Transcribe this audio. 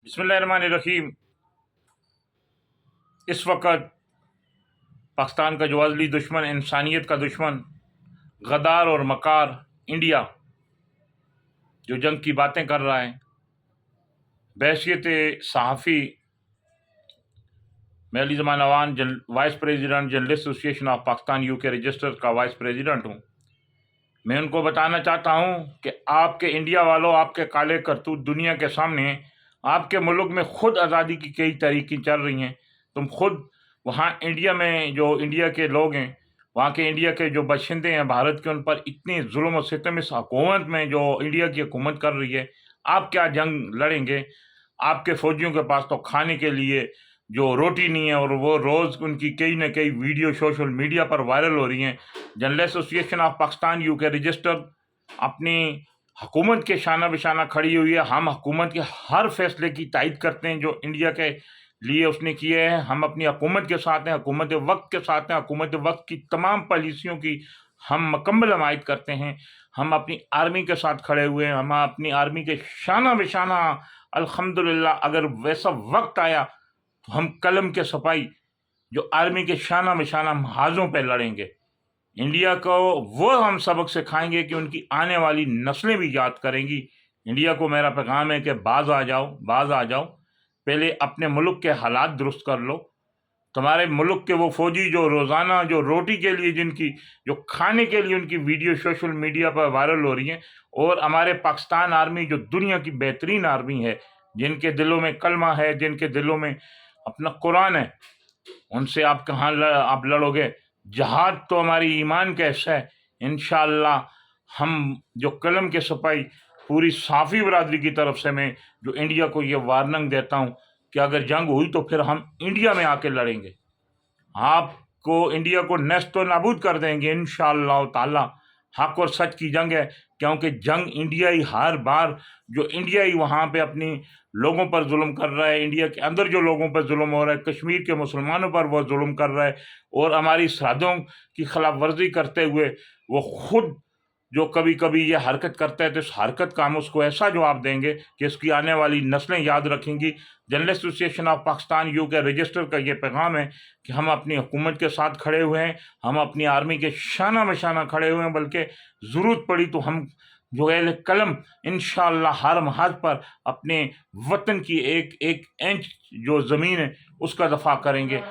बिस्मिल्लाहिर्रहमानिर्रहीम। इस वक्त पाकिस्तान का जो अज़ली दुश्मन, इंसानियत का दुश्मन, गद्दार और मकार इंडिया जो जंग की बातें कर रहा है, बहैसियत सहाफ़ी मैं Ali Zaman Awan vice president journalist association of Pakistan UK register का वाइस प्रेसिडेंट हूँ। मैं उनको बताना चाहता हूँ कि आपके इंडिया वालों, आपके काले करतूत दुनिया के सामने, आपके मुल्क में खुद आज़ादी की कई तरीक़ें चल रही हैं। तुम खुद वहाँ इंडिया में जो इंडिया के लोग हैं, वहाँ के इंडिया के जो बशिंदे हैं भारत के, उन पर इतनी जुल्म और सितम इस हुकूमत में जो इंडिया की हुकूमत कर रही है, आप क्या जंग लड़ेंगे? आपके फौजियों के पास तो खाने के लिए जो रोटी नहीं है, और वो रोज़ उनकी कई न कई वीडियो सोशल मीडिया पर वायरल हो रही हैं। Journalist association of Pakistan UK register अपनी हुकूमत के शाना बिशाना खड़ी हुई है। हम हुकूमत के हर फैसले की तायद करते हैं जो इंडिया के लिए उसने किए हैं। हम अपनी हुकूमत के साथ हैं, हुकूमत वक्त के साथ हैं। हुकूमत वक्त की तमाम पॉलिसियों की हम मुकम्मल हमायत करते हैं। हम अपनी आर्मी के साथ खड़े हुए हैं। हम अपनी आर्मी के शाना बिशाना अल्हम्दुलिल्लाह, अगर वैसा वक्त आया तो हम कलम के सफाई जो आर्मी के शाना बिशाना महाजों पर लड़ेंगे। इंडिया को वो हम सबक सिखाएंगे कि उनकी आने वाली नस्लें भी याद करेंगी। इंडिया को मेरा पैगाम है कि बाज आ जाओ, बाज आ जाओ। पहले अपने मुल्क के हालात दुरुस्त कर लो। तुम्हारे मुल्क के वो फौजी जो रोज़ाना जो रोटी के लिए, जिनकी जो खाने के लिए उनकी वीडियो सोशल मीडिया पर वायरल हो रही हैं, और हमारे पाकिस्तान आर्मी जो दुनिया की बेहतरीन आर्मी है, जिनके दिलों में कलमा है, जिनके दिलों में अपना कुरान है, उनसे आप कहाँ आप लड़ोगे? जहाद तो हमारी ईमान का हिस्सा है। इंशाअल्लाह हम जो कलम के सफाई पूरी साफ़ी बरादरी की तरफ से मैं जो इंडिया को ये वार्निंग देता हूँ कि अगर जंग हुई तो फिर हम इंडिया में आके लड़ेंगे। आपको इंडिया को नेस्तो नाबूद कर देंगे इंशाअल्लाह ताला। हक और सच की जंग है, क्योंकि जंग इंडिया ही हर बार जो इंडिया ही वहाँ पे अपनी लोगों पर जुल्म कर रहा है, इंडिया के अंदर जो लोगों पर जुल्म हो रहा है, कश्मीर के मुसलमानों पर वो जुल्म कर रहा है, और हमारी सरहदों की खिलाफ वर्जी करते हुए वो खुद जो कभी कभी ये हरकत करता है, तो इस हरकत का हम उसको ऐसा जवाब देंगे कि इसकी आने वाली नस्लें याद रखेंगी। Journalist association of Pakistan UK register का ये पैगाम है कि हम अपनी हुकूमत के साथ खड़े हुए हैं, हम अपनी आर्मी के शाना बशाना खड़े हुए हैं, बल्कि ज़रूरत पड़ी तो हम जो है कलम इंशाअल्लाह हर महाज पर अपने वतन की एक एक इंच जो ज़मीन है उसका दफा करेंगे।